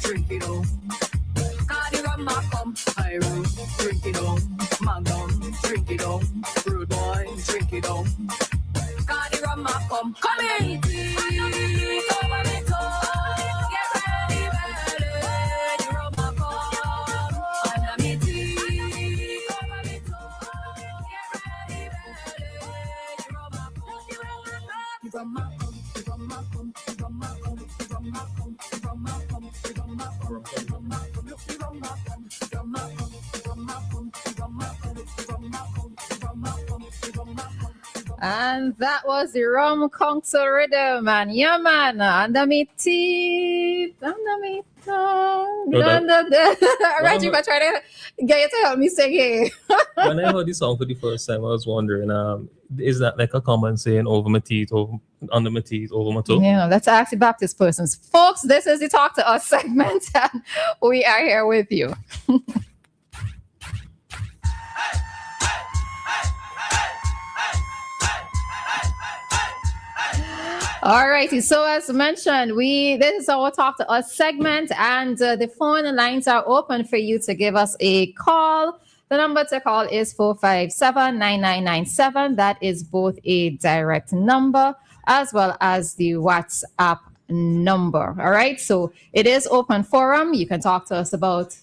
drink it on. Cardi rum come, I room, drink it on. Magnum, drink it on. Rude boy, drink it on. Cardi rum come in. Cover me toe, get ready, ready. Rum come, under me tea. Cover me toe, get ready, ready. Rum come, rum come. And that was the rum council rhythm, and yeah, man, under me teeth, under me tongue, Reggie, but try to get you to help me sing it. When I heard this song for the first time, I was wondering, is that like a common saying, over my teeth, over under my teeth, over my toe? Yeah, let's ask the Baptist persons. Folks, this is the Talk to Us segment, and we are here with you. All righty. So as mentioned, this is our Talk to Us segment, and the phone lines are open for you to give us a call. The number to call is 457-9997. That is both a direct number as well as the WhatsApp number. All right. So it is open forum. You can talk to us about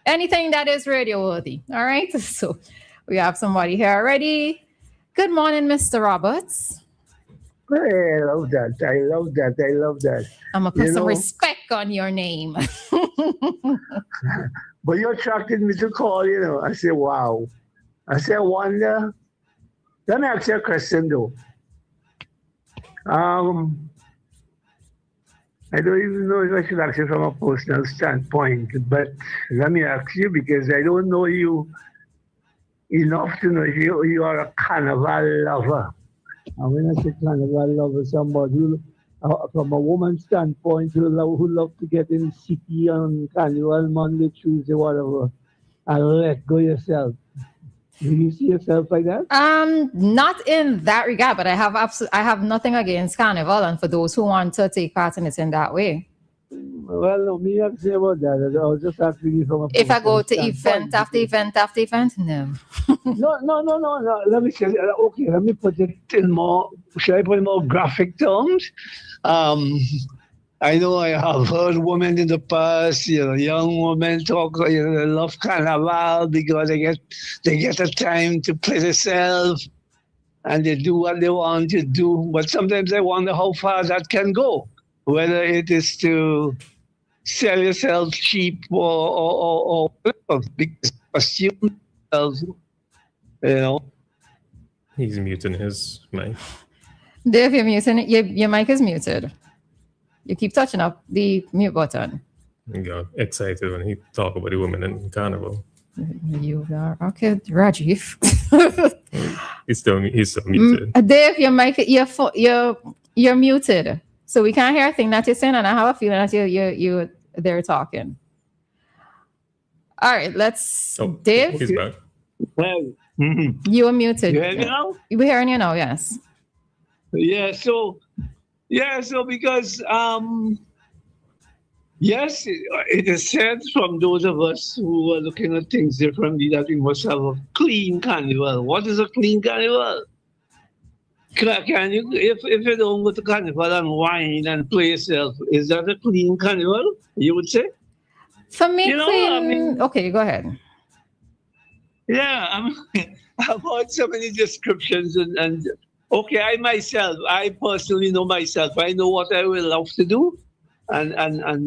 anything that is radio worthy. All right. So we have somebody here already. Good morning, Mr. Roberts. I love that. I love that. I'm going to put some respect on your name. But you attracted me to call, I say, wow. I say, I wonder. Let me ask you a question, though. I don't even know if I should ask you from a personal standpoint, but let me ask you because I don't know you enough to know if you are a carnival lover. And when I say carnival lover, somebody who, from a woman's standpoint, who love to get in the city on carnival, Monday, Tuesday, whatever, and let go yourself. Do you see yourself like that? Not in that regard, but I have nothing against carnival, and for those who want to take part in it in that way. Well, no, me have to say about that. I was just asking you from a if I go to event after event after event, no. No. Let me say, okay, let me put it in more, should I put in more graphic terms? I know I have heard women in the past, young women talk, they love carnival because they get a time to play themselves and they do what they want to do. But sometimes I wonder how far that can go. Whether it is to sell yourself cheap or because assume themselves, He's muting his mic. Dave, you're muting it. Your mic is muted. You keep touching up the mute button. He got excited when he talked about the women in carnival. You are okay, Rajiv. He's still muted. Dave, your mic, you're muted. So we can't hear a thing that you're saying, and I have a feeling that they're talking. All right, let's. Dave, he's back. You are muted. You hear me now? We're hearing you now. Yes. Yeah. So because yes, it is said from those of us who are looking at things differently that we must have a clean carnival. What is a clean carnival? Can you, if you don't go to carnival and wine and play yourself, is that a clean carnival, you would say? For me, clean... Okay, go ahead. Yeah, I've heard so many descriptions and okay, I personally know myself. I know what I will love to do and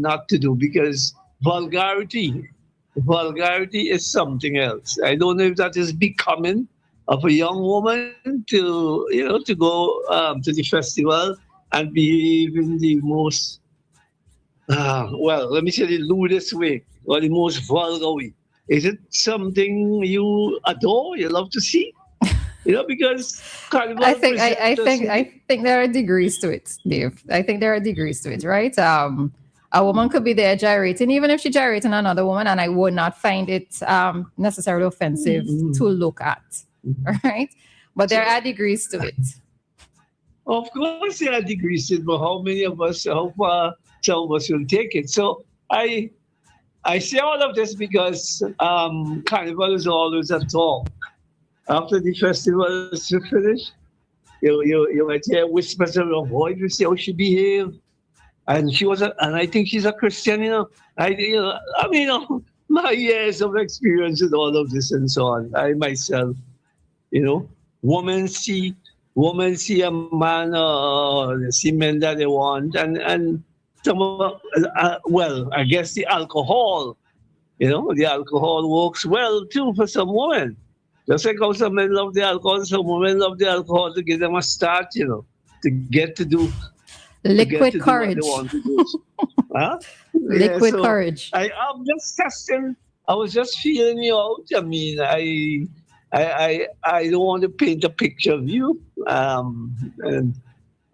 not to do because vulgarity is something else. I don't know if that is becoming of a young woman to go to the festival and behave in the most, let me say the lewdest way or the most vulgar way. Is it something you adore, you love to see? Because carnival I think there are degrees to it, Dave. I think there are degrees to it, right? A woman could be there gyrating, even if she's gyrating another woman, and I would not find it necessarily offensive to look at. Right, but there are degrees to it. Of course, there are degrees to it, but how far some of us will take it? So I say all of this because Carnival is always a talk. After the festival is finished, you might hear whispers of her voice. You see how she behaved, and and I think she's a Christian. My years of experience with all of this and so on. I myself, women see a man, see men that they want, and some I guess the alcohol works well too for some women. Just like how some men love the alcohol, some women love the alcohol to give them a start, to get to do liquid courage. What they want to do. Huh? Liquid courage. I'm just testing. I was just feeling you out. I mean, I don't want to paint a picture of you, and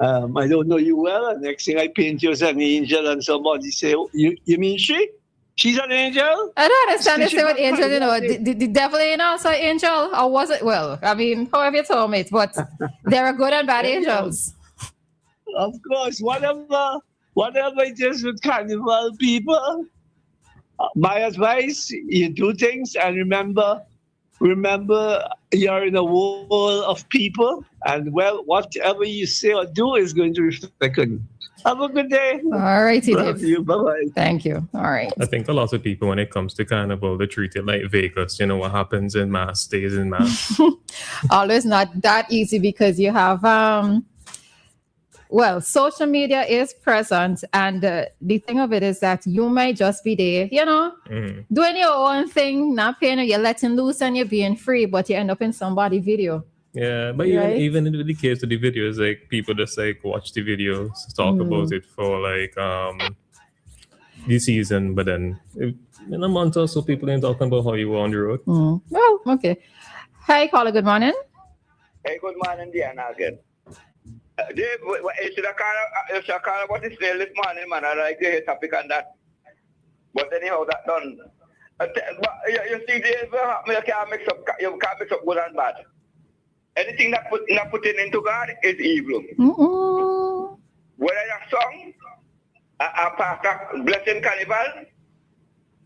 I don't know you well. And next thing I paint you as an angel, and somebody say, "You mean she? She's an angel?" I don't understand this with angel. The devil ain't also an angel, or was it? Well, I mean, however you told me it, but there are good and bad angels. Of course, whatever it is with Carnival people. My advice: you do things, and remember, you're in a world of people, and whatever you say or do is going to reflect on you. Have a good day. All righty, love you. Bye-bye. Thank you. All right. I think a lot of people, when it comes to Carnival, they treat it like Vegas. What happens in Mass stays in Mass. Always not that easy because you have social media is present, and the thing of it is that you might just be there, doing your own thing, not paying, you're letting loose and you're being free, but you end up in somebody's video. Yeah, but even in the case of the videos, like people just like watch the videos, talk about it for like the season, but then in a month or so, people ain't talking about how you were on the road. Well, okay. Hi, caller. Good morning. Hey, good morning, Diana again. Dave, should I call about this this morning, man? I like to hear topic on that. But anyhow, that done. You see, Dave, you can't mix up good and bad. Anything that not putting into God is evil. Whether a song, a pastor blessing Carnival,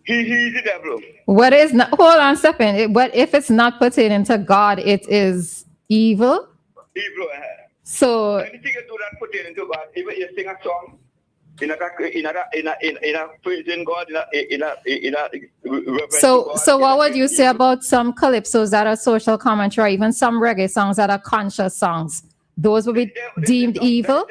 he's the devil. What is not? Hold on a second. But if it's not putting into God, it is evil. Evil. So anything you do that put it into God, even you sing a song in a praising God, so what would you say about some calypsos that are social commentary, even some reggae songs that are conscious songs? Those would be deemed evil?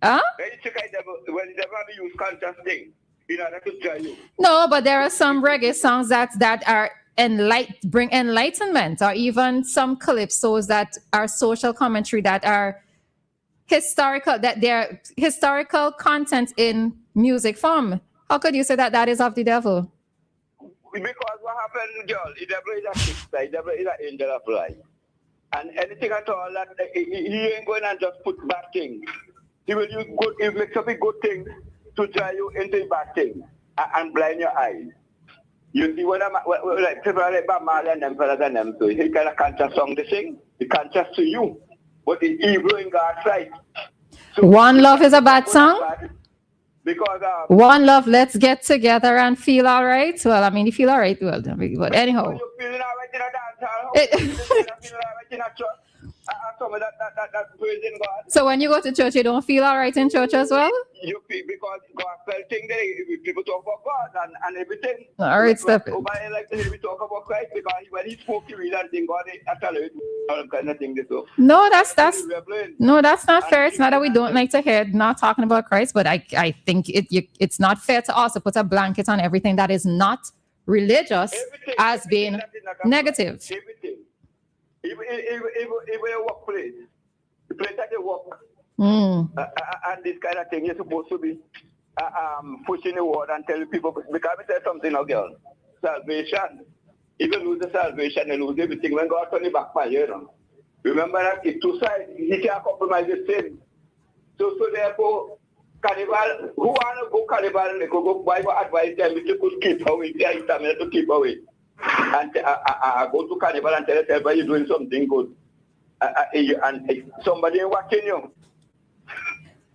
Huh? Well, they never use conscious thing in order to tell you. No, but there are some reggae songs that are bring enlightenment, or even some calypsos that are social commentary, that are historical, that they're historical content in music form. How could you say that is of the devil? Because what happened, girl, the devil is a sister, the devil is an angel of light. And anything at all that he ain't going to just put bad things. He will use good, he makes up a good thing to drive you into a bad thing and blind your eyes. You see, like people like Bob Marley and them fellas and them, so he kind of conscious song they sing, he conscious to you, but it's evil in God's sight. So One Love is a bad song? Because One Love, let's get together and feel all right. Well, I mean, you feel all right, well, but anyhow. You're feeling all right in a dance hall, you're feeling all right in a church. Some of that praising God. So when you go to church, you don't feel all right in church as well? You feel, because God felt thing there, people talk about God and everything. All right, stop it. I like to hear me talk about Christ, because when he spoke to me and thing, God actually all kind of thing. So no, that's not fair. It's not that we don't like to hear not talking about Christ, but I think it's not fair to also put a blanket on everything that is not religious as being negative. Everything. Even a workplace, the place that you work, and this kind of thing, you're supposed to be pushing the word and telling people, because I say something now, girl, salvation, if you lose the salvation, you lose everything. When God turn it back for you, remember that it's two sides, he can't compromise the sin. So therefore, Carnival, who want to go Carnival, they could go Bible advice them, if you could keep away, there is time to keep away. And I go to Carnival and tell everybody you're doing something good. And somebody watching you.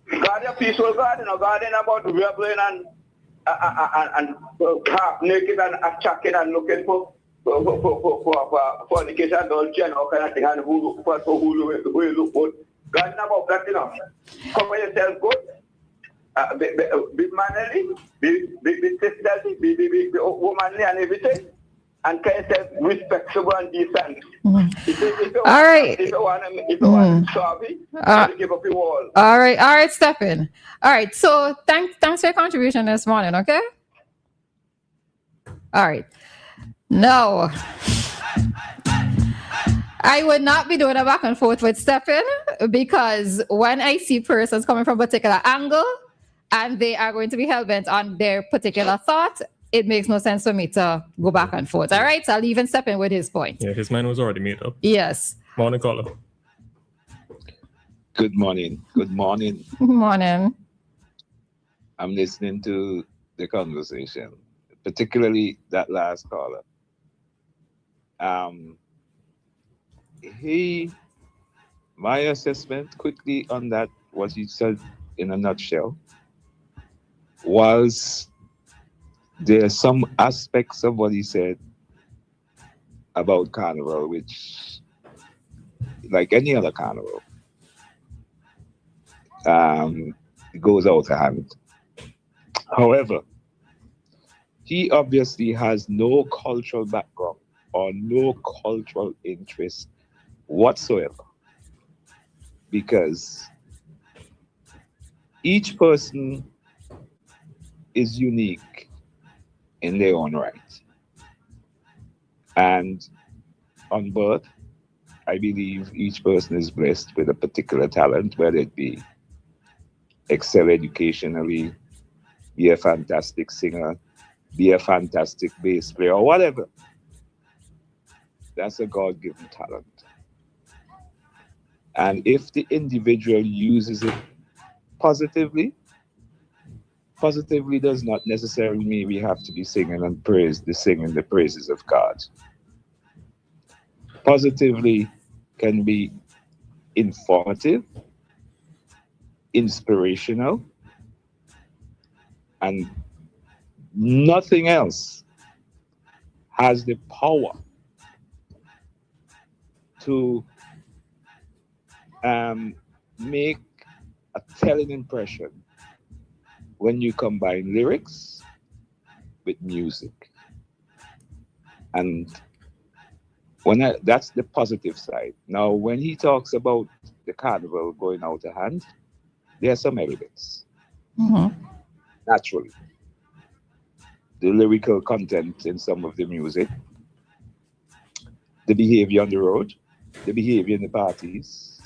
God is a peaceful God, God ain't about rebelling half naked and attacking and looking for fornication, adultery, and all kind of thing, and who look good. God about that, Cover yourself good. Be manly, be sisterly, be womanly and everything. And can yourself respectable and decent. All right. If you want to sorry, give up your wall. All right, Stephen. All right, so thanks for your contribution this morning, okay? All right. No, I would not be doing a back and forth with Stephen, because when I see persons coming from a particular angle and they are going to be hell-bent on their particular thought, it makes no sense for me to go back and forth. All right, so I'll even step in with his point. Yeah, his mind was already made up. Yes. Morning, caller. Good morning. Good morning. Good morning. I'm listening to the conversation, particularly that last caller. My assessment quickly on that, what he said in a nutshell, was there are some aspects of what he said about carnival, which, like any other carnival, it goes out of hand. However, he obviously has no cultural background or no cultural interest whatsoever, because each person is unique in their own right. And on birth, I believe each person is blessed with a particular talent, whether it be excel educationally, be a fantastic singer, be a fantastic bass player, or whatever. That's a God-given talent. And if the individual uses it positively does not necessarily mean we have to be singing the praises of God. Positively can be informative, inspirational, and nothing else has the power to make a telling impression when you combine lyrics with music. And that's the positive side. Now, when he talks about the carnival going out of hand, there's some evidence. Mm-hmm. Naturally. The lyrical content in some of the music, the behavior on the road, the behavior in the parties.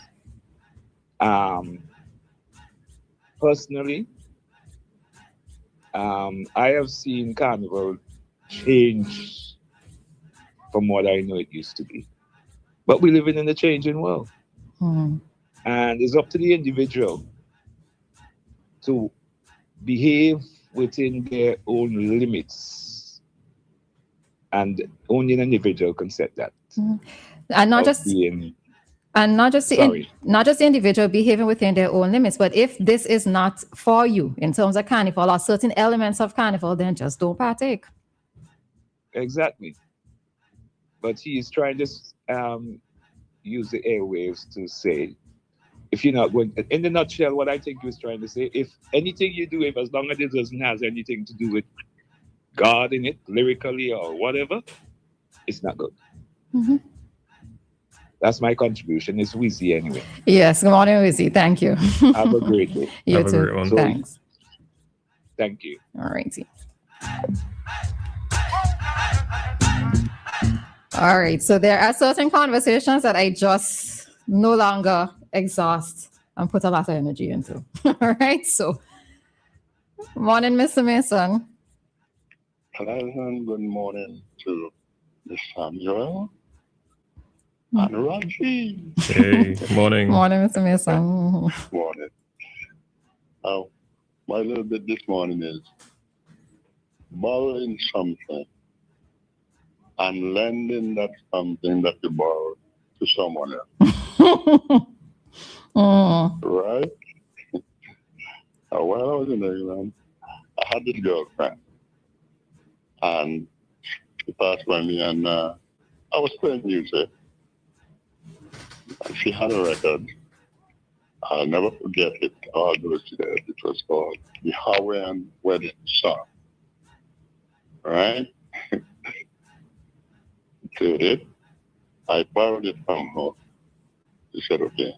Personally, I have seen carnival change from what I know it used to be. But we live in a changing world. Mm-hmm. And it's up to the individual to behave within their own limits. And only an individual can set that. Mm-hmm. And not just the individual behaving within their own limits, but if this is not for you in terms of carnival or certain elements of carnival, then just don't partake. Exactly. But he is trying to use the airwaves to say, if you're not going, in the nutshell, what I think he was trying to say, if anything you do, if as long as it doesn't have anything to do with God in it, lyrically or whatever, it's not good. Mm-hmm. That's my contribution. It's Wizzy anyway. Yes, good morning, Wizzy. Thank you. Have a great day. You Have too. a great one. Thanks. Thank you. All righty. All right. So there are certain conversations that I just no longer exhaust and put a lot of energy into. All right. So, morning, Mr. Mason. Pleasant good morning to Miss Samuel and Raji. Hey, morning. Morning, Mr. Mason. Morning. My little bit this morning is borrowing something and lending that something that you borrowed to someone else. Right? While I was in England, I had this girlfriend, and she passed by me, and I was playing music, and she had a record. I'll never forget it. All those days. It was called the Hawaiian Wedding Song. Right? Played it. I borrowed it from her. She said, okay.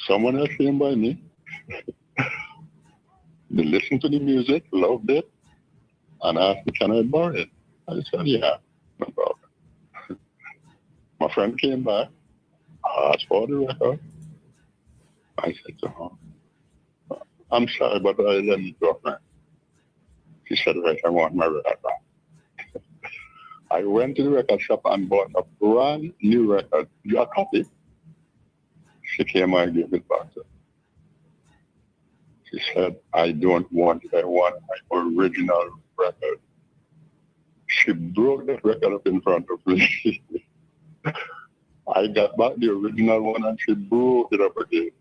Someone else came by me. They listened to the music, loved it, and asked me, can I borrow it? I said, yeah, no problem. My friend came back, asked for the record. I said to her, I'm sorry, but I let me drop, man. She said, right, I want my record back. I went to the record shop and bought a brand new record, a copy. She came and gave it back to her. She said, I don't want it. I want my original record. She broke that record up in front of me. I got back the original one and she broke it up again.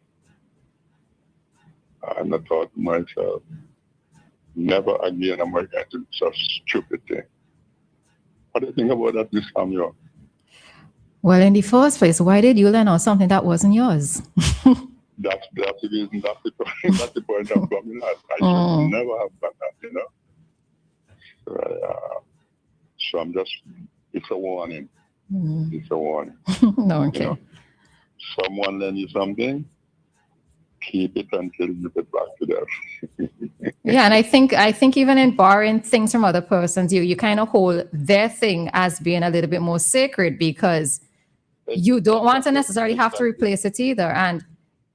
And I thought to myself, never again am I going to do such stupid thing. What do you think about that, Miss Samuel? Well, in the first place, why did you lend out something that wasn't yours? That's the reason, that's the point I'm coming at. I should never have done that, you know. So I'm just, it's a warning. It's a warning. No, okay. You know, someone lend you something, keep it until you give it back to them. Yeah, and I think even in borrowing things from other persons, you kind of hold their thing as being a little bit more sacred because you don't want to necessarily have to replace it either. And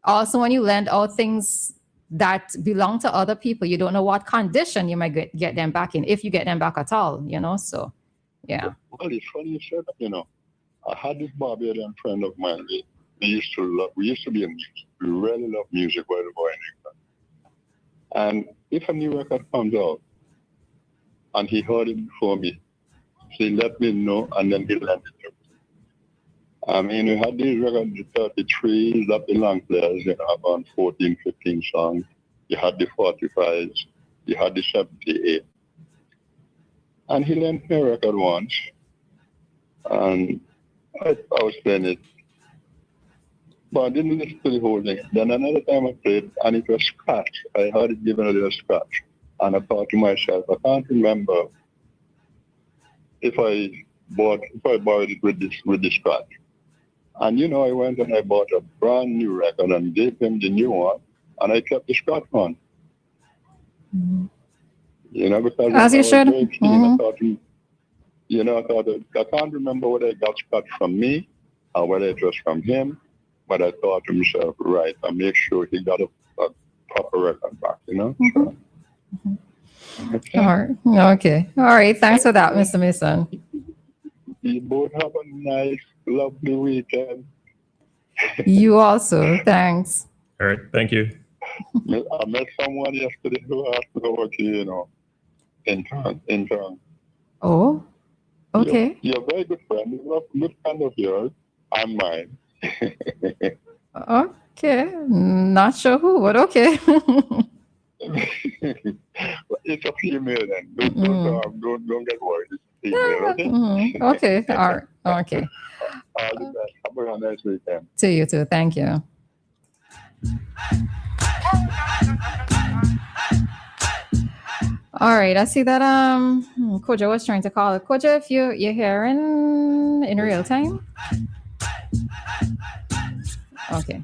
also when you lend out things that belong to other people, you don't know what condition you might get them back in, if you get them back at all, you know, so yeah. Well, it's funny you said that, you know. I had this Barbadian friend of mine. We used to be in music. We really love music while we were in England. And if a new record comes out and he heard it before me, he let me know and then he lent it to me. I mean, we had these records, the 33s, that the long players, you know, about 14, 15 songs. You had the 45s, you had the 78. And he lent me a record once, and I was playing it. But I didn't listen to the whole thing. Then another time I played, and it was scratch. I heard it given a little scratch. And I thought to myself, I can't remember if I borrowed it with this scratch. And you know, I went and I bought a brand new record and gave him the new one, and I kept the scratch one. Mm-hmm. You know, because as you should. I thought, you know, I can't remember whether I got scratch from me or whether it was from him, but I thought to myself, right, I make sure he got a proper record back, you know. Mm-hmm. So, mm-hmm. Okay. All right. Okay. All right. Thanks for that, Mr. Mason. You both have a nice, lovely weekend. You also. Thanks. All right. Thank you. I met someone yesterday who asked me to work, you know, in town. Oh, okay. You're a very good friend. You're a good friend of yours and mine. Okay. Not sure who, but okay. It's a female then. Don't get worried. It's a female, okay? Mm-hmm. Okay. All right. Okay. All the best. Have a nice weekend. To you too. Thank you. All right, I see that Koja was trying to call. Koja, if you're here in real time. Okay.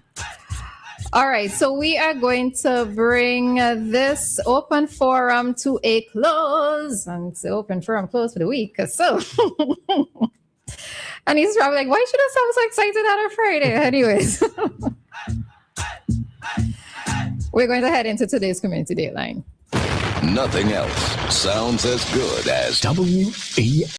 All right, so we are going to bring this open forum to a close. And it's the open forum close for the week. So and he's probably like, why should I sound so excited on a Friday? Anyways. We're going to head into today's Community Dateline. Nothing else sounds as good as WEFM.